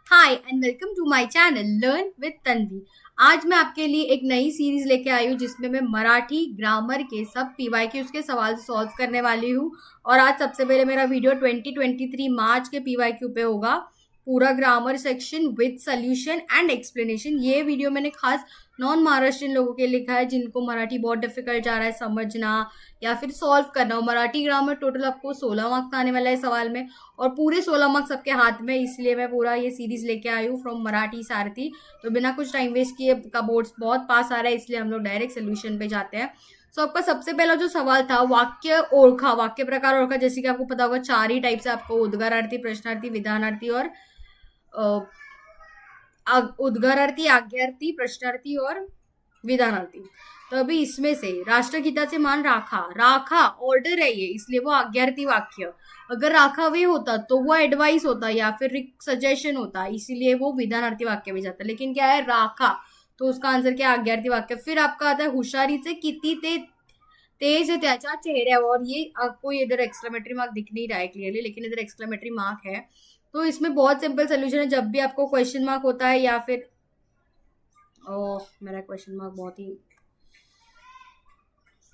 Hi and welcome to my channel learn with Tanvi. आज मैं आपके लिए एक नई सीरीज लेके आई हूँ जिसमें मैं मराठी ग्रामर के सब पीवाईक्यूज के सवाल सॉल्व करने वाली हूँ। और आज सबसे पहले मेरा वीडियो 2023 मार्च के पीवाईक्यू पे होगा, पूरा grammar section with solution and explanation. ये वीडियो मैंने खास नॉन महाराष्ट्रियन लोगों के लिखा है जिनको मराठी बहुत डिफिकल्ट जा रहा है समझना या फिर सॉल्व करना हो। मराठी ग्रामर टोटल आपको 16 मार्क्स आने वाला है सवाल में और पूरे 16 मार्क्स सबके हाथ में, इसलिए मैं पूरा ये सीरीज लेके आई हूँ फ्रॉम मराठी सारथी। तो बिना कुछ टाइम वेस्ट किए, का बोर्ड्स बहुत पास आ रहा है इसलिए हम लोग डायरेक्ट सोल्यूशन पे जाते हैं। सो आपका सबसे पहला जो सवाल था, वाक्य ओळखा, वाक्य प्रकार ओळखा। जैसे कि आपको पता होगा 4 ही टाइप से आपको उद्गारार्थी, प्रश्नार्थी, विधानार्थी और उद्गारार्थी, आज्ञार्थी, प्रश्नार्थी और विधानार्थी। तो अभी इसमें से राष्ट्रगीताचे मान राखा, राखा ऑर्डर है ये, इसलिए वो आज्ञार्थी वाक्य। अगर राखा वे होता तो वो एडवाइस होता या फिर सजेशन होता, इसीलिए वो विधानार्थी वाक्य में जाता। लेकिन क्या है, राखा, तो उसका आंसर क्या, आज्ञार्थी वाक्य। फिर आपका आता है हुशारीचे किती ते तेज है त्याच्या चेहऱ्यावर, और ये आपको इधर एक्सक्लेमेटरी मार्क दिख नहीं रहा है क्लियरली, लेकिन इधर एक्सक्लेमेटरी मार्क है। तो इसमें बहुत सिंपल सोल्यूशन है। जब भी आपको क्वेश्चन मार्क होता है या फिर मेरा क्वेश्चन मार्क बहुत ही,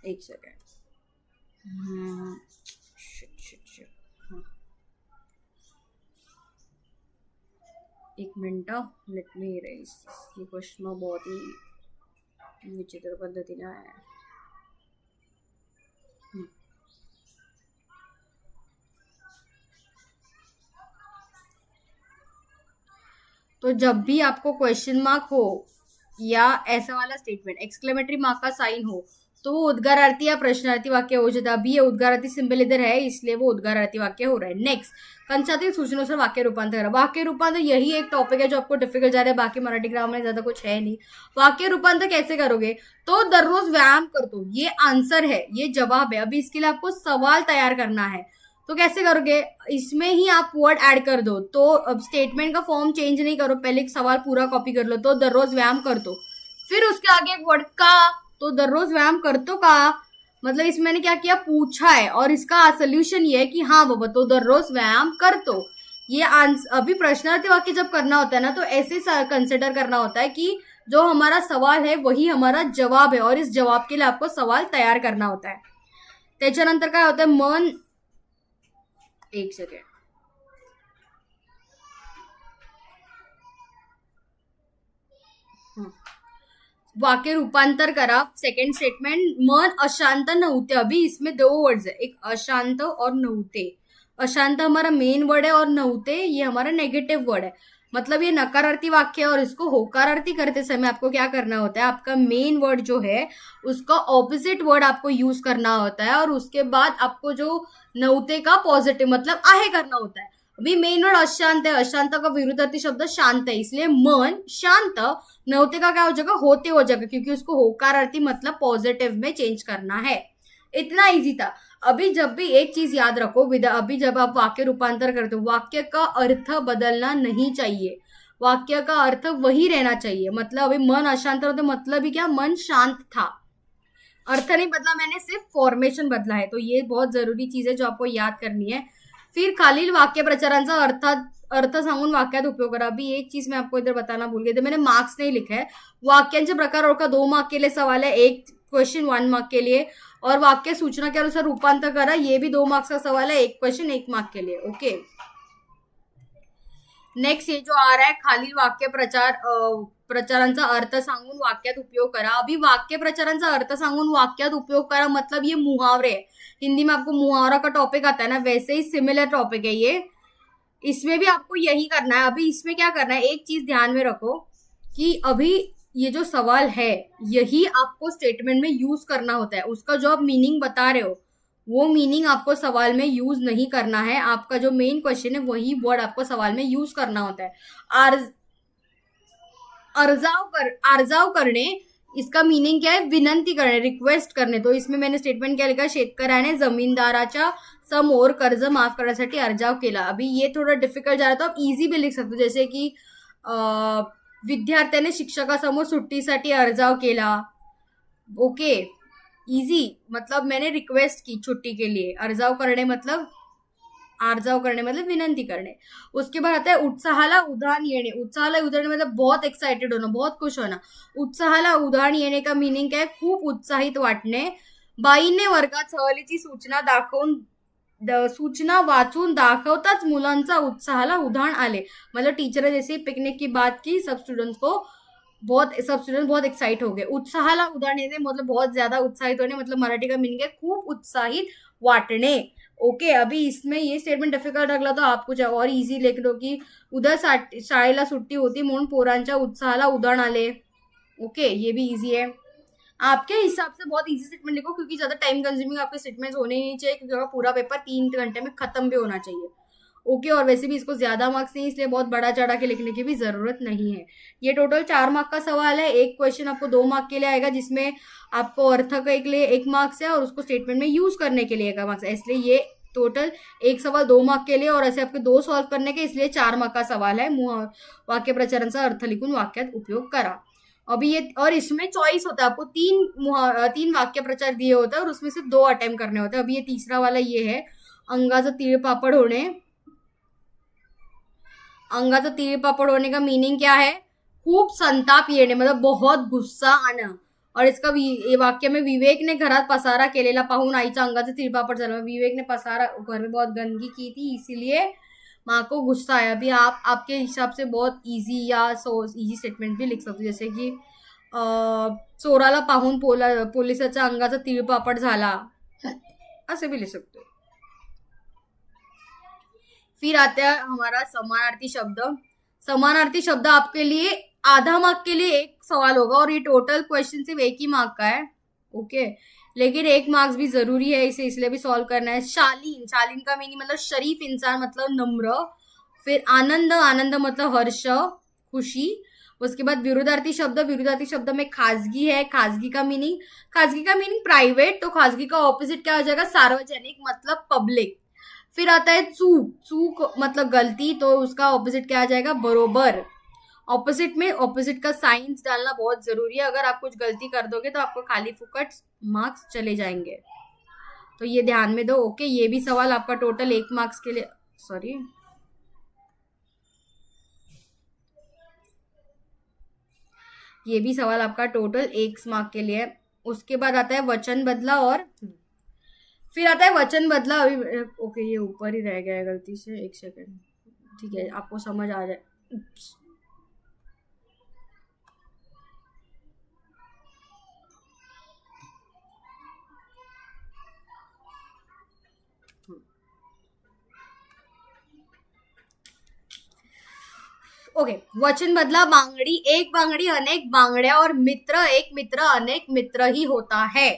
एक सेकेंड, एक मिनट, लेट मी इरेज। ये क्वेश्चन मार्क बहुत ही विचित्र पद्धतीने आहे। तो जब भी आपको क्वेश्चन मार्क हो या ऐसा वाला स्टेटमेंट एक्सक्लेमेटरी मार्क का साइन हो तो वो उद्गारार्थी या प्रश्नार्थी वाक्य हो जाता है। अभी ये उद्गारार्थी सिंबल इधर है इसलिए वो उद्गारार्थी वाक्य हो रहा है। नेक्स्ट, कंसातील सूचनानुसार वाक्य रूपांतर करा। वाक्य रूपांतर यही एक टॉपिक है जो आपको डिफिकल्ट जा रहा है, बाकी मराठी ग्रामर में ज्यादा कुछ है नहीं। वाक्य रूपांतर कैसे करोगे, तो दररोज व्यायाम कर दो, ये आंसर है, ये जवाब है। अभी इसके लिए आपको सवाल तैयार करना है, तो कैसे करोगे, इसमें ही आप वर्ड ऐड कर दो। तो अब स्टेटमेंट का फॉर्म चेंज नहीं करो, पहले एक सवाल पूरा कॉपी कर लो, तो दररोज व्यायाम कर दो। फिर उसके आगे एक वर्ड का, तो दररोज व्यायाम करतो का, मतलब इसमें मैंने क्या किया, पूछा है और इसका सोल्यूशन ये है कि हाँ बाबा तो दररोज व्यायाम करतो। ये आंसर। अभी प्रश्नार्थी वाक्य जब करना होता है ना, तो ऐसे कंसिडर करना होता है कि जो हमारा सवाल है वही हमारा जवाब है और इस जवाब के लिए आपको सवाल तैयार करना होता है। त्याच्यानंतर काय होतं, मन, एक सेकेंड, वाक्य रूपांतर करा। सेकंड स्टेटमेंट, मन अशांत नव्हते। अभी इसमें दो वर्ड्स है, एक अशांत और नव्हते। अशांत हमारा मेन वर्ड है और नव्हते ये हमारा नेगेटिव वर्ड है, मतलब ये नकारार्थी वाक्य है। और इसको होकारार्थी करते समय आपको क्या करना होता है, आपका मेन वर्ड जो है उसका ऑपोजिट वर्ड आपको यूज करना होता है और उसके बाद आपको जो नव्हते का पॉजिटिव मतलब आहे करना होता है। अभी मेन वर्ड अशांत है, अशांत का विरुद्धार्थी शब्द शांत है, इसलिए मन शांत, नव्हते का क्या हो जाएगा, होते हो जाएगा, क्योंकि उसको होकारार्थी मतलब पॉजिटिव में चेंज करना है। इतना इजी था। अभी जब भी एक चीज याद रखो, अभी जब आप वाक्य रूपांतर करते हो, वाक्य का अर्थ बदलना नहीं चाहिए, वाक्य का अर्थ वही रहना चाहिए। मतलब अभी मन अशांत होते, मतलब ही क्या, मन शांत था, अर्थ नहीं बदला, मैंने सिर्फ फॉर्मेशन बदला है। तो ये बहुत जरूरी चीज है जो आपको याद करनी है। फिर खालील वाक्य प्रचारांचा अर्थ सांगून वाक्यात उपयोग करा। अभी एक चीज मैं आपको इधर बताना भूल गई थी, मैंने मार्क्स नहीं लिखा है। वाक्यांचे प्रकार ओळखा, 2 मार्क के लिए सवाल है, एक क्वेश्चन 1 मार्क के लिए। और वाक्य सूचना के अनुसार रूपांतर करा, ये भी 2 मार्क्स का सवाल है, एक क्वेश्चन 1 मार्क के लिए। ओके, नेक्स्ट ये जो आ रहा है, खालील वाक्य प्रचारांचा अर्थ सांगून वाक्यात उपयोग करा। अभी वाक्य प्रचारांचा अर्थ सांगून वाक्यात उपयोग करा मतलब ये मुहावरे है। हिंदी में आपको मुहावरा का टॉपिक आता है ना, वैसे ही सिमिलर टॉपिक है ये, इसमें भी आपको यही करना है। अभी इसमें क्या करना है, एक चीज ध्यान में रखो कि अभी ये जो सवाल है यही आपको स्टेटमेंट में यूज करना होता है। उसका जो आप मीनिंग बता रहे हो वो मीनिंग आपको सवाल में यूज नहीं करना है। आपका जो मेन क्वेश्चन है वही वर्ड आपको सवाल में यूज करना होता है। अर्जाव करणे, इसका मीनिंग क्या है, विनंती करणे, रिक्वेस्ट करणे। तो इसमें मैंने स्टेटमेंट क्या लिखा, शेतकऱ्याने जमीनदाराच्या समोर कर्ज माफ करण्यासाठी अर्जाव केला। अभी ये थोड़ा डिफिकल्ट जा रहा है तो आप इजी भी लिख सकते हो, जैसे कि विद्यार्थ्याने शिक्षकासमोर सुट्टीसाठी अर्जाव केला। ओके, इजी, मतलब मैंने रिक्वेस्ट की छुट्टी के लिए, अर्जाव करणे मतलब आर्जाव करणे मतलब विनंती करणे. उसके बाद आता है उत्साहाला उधाण येणे. उत्साहाला उधाण मतलब बहुत एक्साइटेड होना, बहुत खुश होना. उत्साहाला उधाण येणे का मीनिंग काय? खूप उत्साहित वाटणे. बाईने वर्गात सहलीची सूचना वाचून दाखवताच मुलांचा उत्साहाला उधाण आले. मतलब टीचर ने जैसे पिकनिक की बात की, सब स्टूडेंट बहुत एक्साइट हो गए. उत्साहाला उधाण येणे मतलब बहुत ज्यादा उत्साहित होने, मतलब मराठी का मीनिंग है खूप उत्साहित वाटणे. ओके, अभी इसमें ये स्टेटमेंट डिफिकल्ट लागला तो आप कुछ और इझी लिख लो की उद्या शाळेला सुट्टी होती म्हणून पोरांच्या उत्साहाला उधाण आले. ओके, ये भी इजी है. आपके हिसाब से बहुत इजी स्टेटमेंट लिखो, क्योंकि ज्यादा टाइम कंज्यूमिंग आपके स्टेटमेंट्स होने नहीं चाहिए, क्योंकि आपका पूरा पेपर 3 घंटे में खत्म भी होना चाहिए. ओके, और वैसे भी इसको ज्यादा मार्क्स नहीं, इसलिए बहुत बड़ा चढ़ा के लिखने की भी जरूरत नहीं है. ये टोटल 4 मार्क का सवाल है. एक क्वेश्चन आपको 2 मार्क के लिए आएगा, जिसमें आपको अर्थ के लिए 1 मार्क्स है और उसको स्टेटमेंट में यूज करने के लिए 1 मार्क्स है. इसलिए ये टोटल एक सवाल 2 मार्क के लिए और ऐसे आपके 2 सॉल्व करने के, इसलिए 4 मार्क का सवाल है. वाक्य प्रचारांचा अर्थ लिखून वाक्यात उपयोग करा. अभी ये, और इसमें चॉइस होता है, आपको 3 वाक्य प्रचार दिए होते हैं और उसमें से 2 अटेम्प्ट करने होते हैं. अभी ये तीसरा वाला ये है, अंगाचं तीळपापड होणे. अंगाचं तीळपापड होने का मीनिंग क्या है? खूप संताप येणे, मतलब बहुत गुस्सा आना. और इसका वाक्य में विवेक ने घरात पसारा केलेला पाहून आईच्या अंगाचं तीळपापड झालं. विवेक ने पसारा, घर में बहुत गंदगी की थी, इसीलिए माँ को गुस्सा आया. अभी आप आपके हिसाब से बहुत इजी या इजी स्टेटमेंट भी लिख सकते हो, जैसे कि चोराला पाहून पोलिसाच्या अंगाचा तीळपापड झाला, ऐसे भी लिख सकते हो. फिर आता है हमारा समानार्थी शब्द. समानार्थी शब्द आपके लिए आधा मार्क के लिए एक सवाल होगा और ये टोटल क्वेश्चन सिर्फ 1 ही मार्क का है. ओके, लेकिन 1 मार्क्स भी जरूरी है, इसे इसलिए भी सॉल्व करना है. शालीन, शालीन का मीनिंग मतलब शरीफ इंसान, मतलब नम्र. फिर आनंद, आनंद मतलब हर्ष, खुशी. उसके बाद विरुद्धार्थी शब्द में खासगी है. खासगी का मीनिंग प्राइवेट, तो खासगी का ऑपोजिट क्या हो जाएगा? सार्वजनिक मतलब पब्लिक. फिर आता है चूक मतलब गलती, तो उसका ऑपोजिट क्या आ जाएगा? बरोबर. ऑपोजिट का साइंस डालना बहुत जरूरी है. अगर आप कुछ गलती कर दोगे तो आपको खाली फुकट मार्क्स चले जाएंगे, तो ये ध्यान में दो. ओके, ये भी सवाल आपका टोटल 1 मार्क्स के लिए, सॉरी, ये भी सवाल आपका टोटल 1 मार्क के लिए. उसके बाद आता है वचन बदला, और फिर आता है वचन बदला. अभी ओके, ये ऊपर ही रह गया है गलती से, 1 सेकेंड. ठीक है, आपको समझ आ जाए. ओके, वचन बदला. बांगड़ी, एक बांगड़ी अनेक बांगड़िया, और मित्र, एक मित्र अनेक मित्र ही होता है.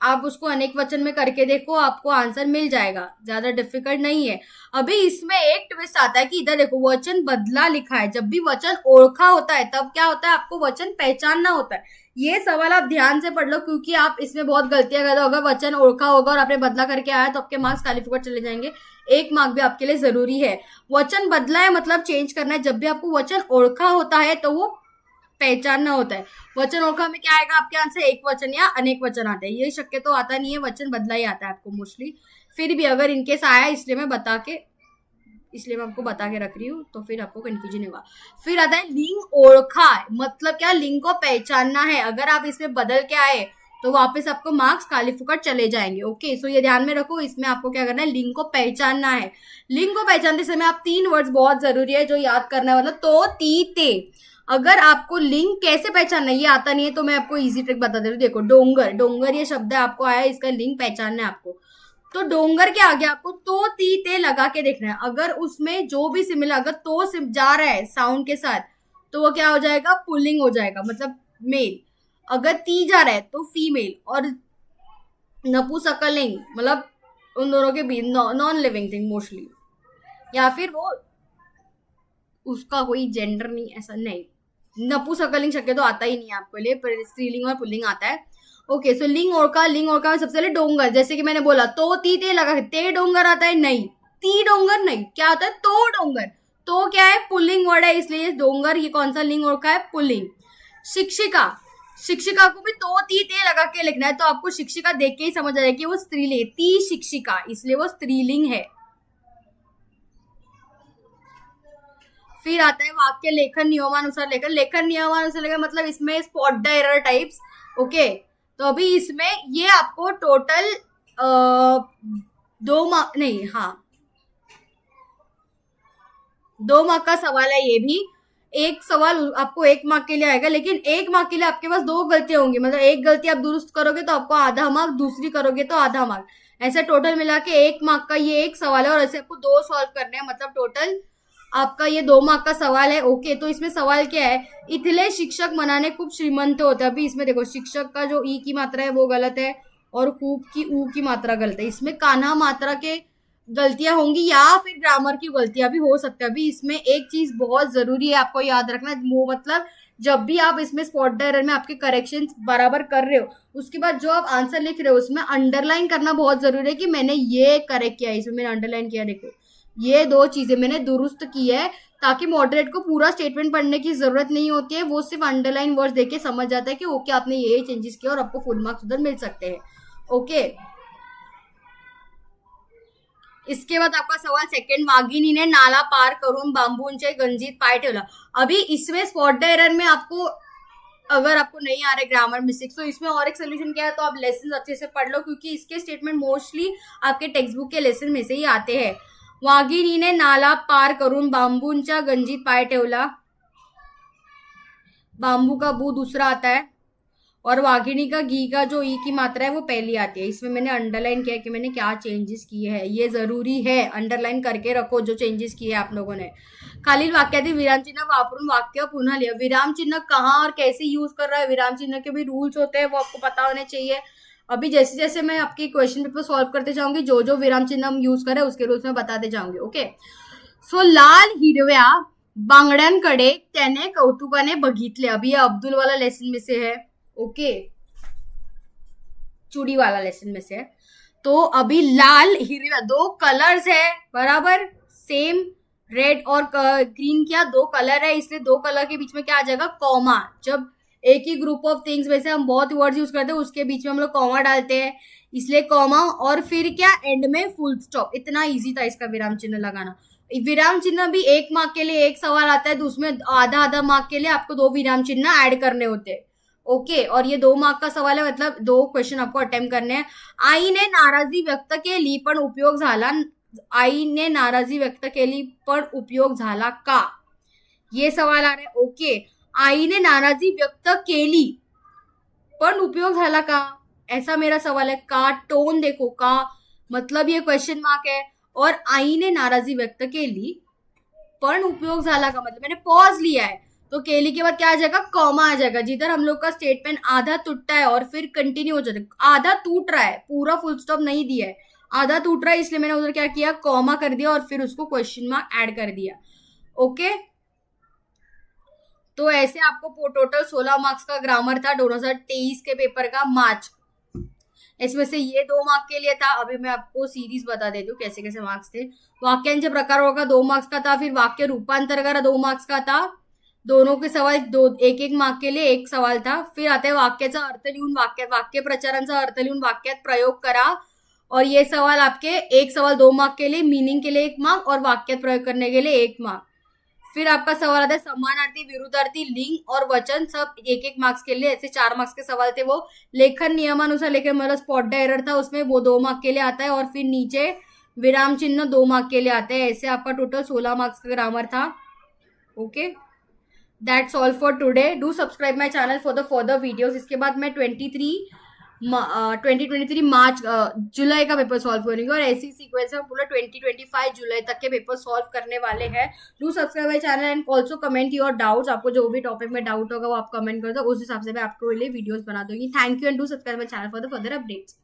आप उसको अनेक वचन में करके देखो, आपको आंसर मिल जाएगा, ज्यादा डिफिकल्ट नहीं है. अभी इसमें एक ट्विस्ट आता है कि इधर देखो वचन बदला लिखा है. जब भी वचन ओळखा होता है तब क्या होता है? आपको वचन पहचानना होता है. ये सवाल आप ध्यान से पढ़ लो, क्योंकि आप इसमें बहुत गलतियां कर दो. अगर वचन ओळखा होगा और आपने बदला करके आया तो आपके मार्क्स खाली फुकट चले जाएंगे. 1 मार्क भी आपके लिए जरूरी है. वचन बदला है मतलब चेंज करना है. जब भी आपको वचन ओळखा होता है तो वो पहचानना होता है. वचन ओळखा में क्या आएगा आपके आंसर? एक वचन या अनेक वचन आते हैं. ये शक्य तो आता नहीं है, वचन बदला ही आता है आपको मोस्टली. फिर भी अगर इनकेस आया, इसलिए मैं आपको बता के रख रही हूँ, तो फिर आपको कंफ्यूजन होगा. फिर आता है लिंग ओळखा, मतलब क्या? लिंग को पहचानना है. अगर आप इसमें बदल के आए तो वापस आपको मार्क्स खाली फुकट चले जाएंगे. ओके, सो ये ध्यान में रखो. इसमें आपको क्या करना है? लिंग को पहचानना है. लिंग को पहचानते समय आप 3 वर्ड्स बहुत जरूरी है जो याद करना है, मतलब तो, ती, ते. अगर आपको लिंग कैसे पहचानना है ये आता नहीं है तो मैं आपको इजी ट्रिक बता दे रही हूँ. देखो, डोंगर, डोंगर ये शब्द आपको आया, इसका लिंग पहचानना है आपको. तो डोंगर के आगे आपको तो, ती, ते लगा के देखना है. अगर उसमें जो भी सिमिलर, अगर तो जा रहा है साउंड के साथ, तो वो क्या हो जाएगा? पुल्लिंग हो जाएगा, मतलब मेल. अगर ती जा रहा है तो फीमेल. और नपुंसकलिंग मतलब उन दोनों के बीच नॉन लिविंग थिंग मोस्टली, या फिर वो उसका कोई जेंडर नहीं, ऐसा नहीं. नपुंसकलिंग शक्य तो आता ही नहीं है आपके लिए, पर स्त्रीलिंग और पुल्लिंग आता है. ओके, सो लिंग ओळखा में सबसे पहले डोंगर, जैसे कि मैंने बोला तो, ती, ते लगा, ते डोंगर आता है, नहीं. ती डोंगर नहीं, क्या होता है? तो डोंगर. तो क्या है? पुल्लिंग वर्ड है, इसलिए डोंगर ये कौन सा लिंग ओळखा है? पुल्लिंग. शिक्षिका, शिक्षिका को भी तो, ती, ते लगा के लिखना है, तो आपको शिक्षिका देख के ही समझ आ जाएगी कि वो स्त्रीलिंग. ती शिक्षिका, इसलिए वो स्त्रीलिंग है. फिर आता है वाक्य लेखन नियमानुसार लेखन। लेखन नियमानुसार लेखन मतलब इसमें spot the error types. Okay, तो अभी इसमें ये आपको टोटल 2 मार्क नहीं, हाँ 2 मार्क का सवाल है ये भी। एक सवाल आपको 1 मार्क के लिए आएगा, लेकिन 1 मार्क के लिए आपके पास 2 गलतियां होंगी, मतलब एक गलती आप दुरुस्त करोगे तो आपको आधा मार्क, दूसरी करोगे तो आधा मार्क, ऐसे टोटल मिला के 1 मार्क का ये एक सवाल है। और ऐसे आपको 2 सॉल्व करने हैं, मतलब टोटल आपका ये 2 मार्क का सवाल है। ओके, तो इसमें सवाल क्या है, इथले शिक्षक मनाने खूब श्रीमंत होते हैं। अभी इसमें देखो शिक्षक का जो ई की मात्रा है वो गलत है, और खूब की ऊ की मात्रा गलत है। इसमें कान्हा मात्रा के गलतियां होंगी या फिर ग्रामर की गलतियां भी हो सकती है। अभी इसमें एक चीज बहुत जरूरी है आपको याद रखना, वो मतलब जब भी आप इसमें स्पॉट द एरर में आपके करेक्शंस बराबर कर रहे हो, उसके बाद जो आप आंसर लिख रहे हो उसमें अंडरलाइन करना बहुत जरूरी है कि मैंने ये करेक्ट किया है, इसमें मैंने अंडरलाइन किया, देखो ये 2 चीजें मैंने दुरुस्त की है, ताकि मॉडरेट को पूरा स्टेटमेंट पढ़ने की जरूरत नहीं होती है, वो सिर्फ अंडरलाइन वर्ड्स देके समझ जाता है कि ओके आपने ये चेंजेस किया और आपको फुल मार्क्स उधर मिल सकते हैं। ओके, इसके बाद आपका सवाल सेकंड, वाघिणीने नाला पार करून बांबूंचे गंजीत पाय ठेवला। अभी इसमें स्पॉट द एरर में आपको, अगर आपको नहीं आ रहे ग्रामर मिस्टेक्स, तो इसमें और एक सोल्यूशन क्या है, तो आप लेसन अच्छे से पढ़ लो, क्योंकि इसके स्टेटमेंट मोस्टली आपके टेक्स्ट बुक के लेसन में से ही आते हैं। वाघिणीने नाला पार करून बांबूंच्या गंजीत पाय ठेवला, बांबू का बू दूसरा आता है, और वाघिणी का घी का जो ई की मात्रा है वो पहली आती है। इसमें मैंने अंडरलाइन किया कि मैंने क्या चेंजेस किए हैं, ये जरूरी है, अंडरलाइन करके रखो जो चेंजेस किए आप लोगों ने। खालील वाक्यातील विराम चिन्ह वापरून वाक्य पुन्हा लिहा। विराम चिन्ह कहाँ और कैसे यूज कर रहा है, विराम चिन्ह के भी रूल्स होते हैं, वो आपको पता होने चाहिए। अभी जैसे जैसे मैं आपके क्वेश्चन पेपर सॉल्व करते जाऊंगी, जो जो विराम चिन्ह हम यूज करें उसके रूल्स में बताते जाऊंगे। ओके, सो लाल हिरव्या बांगड्यांकडे त्याने कौतुकाने बघितले। अभी ये अब्दुल वाला लेसन में से है। ओके, चूड़ी वाला लेसन में से है। तो अभी लाल हिरव्या 2 कलर्स है, बराबर सेम, रेड और ग्रीन, क्या 2 कलर है, इसलिए 2 कलर के बीच में क्या आ जाएगा, कॉमा। जब एक ही ग्रुप ऑफ थिंग्स में से हम बहुत वर्ड्स यूज करते हैं, उसके बीच में हम लोग कॉमा डालते हैं, इसलिए कॉमा, और फिर क्या एंड में फुल स्टॉप। इतना इजी था इसका विराम चिन्ह लगाना। विराम चिन्ह भी 1 मार्क के लिए एक सवाल आता है, तो उसमें आधा आधा मार्क के लिए आपको 2 विराम चिन्ह ऐड करने होते हैं। ओके, और ये 2 मार्क का सवाल है, मतलब 2 क्वेश्चन आपको अटेम्प्ट करने हैं। आईने नाराजी व्यक्त केली पण उपयोग झाला, आईने नाराजी व्यक्त केली पण उपयोग झाला का, ये सवाल आ रहा है। ओके, आईने नाराजी व्यक्त केली पण उपयोग झाला का, ऐसा मेरा सवाल है। का टोन देखो, का मतलब ये क्वेश्चन मार्क है, और आईने नाराजी व्यक्त केली पण उपयोग झाला का मतलब मैंने पॉज लिया है, तो केली के बाद क्या आ जाएगा, कॉमा आ जाएगा। जिधर हम लोग का स्टेटमेंट आधा टूटता है और फिर कंटिन्यू हो जाता है, आधा टूट रहा है, पूरा फुल स्टॉप नहीं दिया है, आधा टूट रहा है, इसलिए मैंने उधर क्या किया, कॉमा कर दिया और फिर उसको क्वेश्चन मार्क ऐड कर दिया। ओके, तो ऐसे आपको टोटल 16 मार्क्स का ग्रामर था 2023 के पेपर का, मार्च। इसमें से ये 2 मार्क के लिए था। अभी मैं आपको सीरीज बता देती हूँ कैसे कैसे मार्क्स थे। वाक्यांचे प्रकार होगा 2 मार्क्स का था, फिर वाक्य रूपांतर करा 2 मार्क्स का था, दोनों के सवाल 1-1 मार्क के लिए एक सवाल था। फिर आता है वाक्याचा अर्थ लिहून वाक्य प्रचारांचा अर्थ लिहून वाक्यात प्रयोग करा, और ये सवाल आपके एक सवाल 2 मार्क के लिए, मीनिंग के लिए 1 मार्क और वाक्यात प्रयोग करने के लिए 1 मार्क। फिर आपका सवाल आता है समानार्थी, विरुद्धार्थी, लिंग और वचन, सब 1-1 मार्क्स के लिए, ऐसे 4 मार्क्स के सवाल थे वो। लेखन नियमानुसार लेखन मतलब स्पॉट द एरर था उसमें, वो 2 मार्क के लिए आता है, और फिर नीचे विराम चिन्ह 2 मार्क के लिए आते हैं। ऐसे आपका टोटल 16 मार्क्स का ग्रामर था। Okay, that's all for today. Do subscribe my channel for the further videos. इसके बाद मैं 2023 मार्च जुलाई का पेपर सॉल्व करेंगे, और ऐसी सीक्वेंस में पूरा 2025 जुलाई तक के पेपर सॉल्व करने वाले हैं। Do subscribe my channel and also comment your doubts. आपको जो भी टॉपिक में डाउट होगा वो आप कमेंट कर दो, उस हिसाब से मैं आपको लिए वीडियोस बना दूंगी। Thank you and do subscribe my channel for the further updates.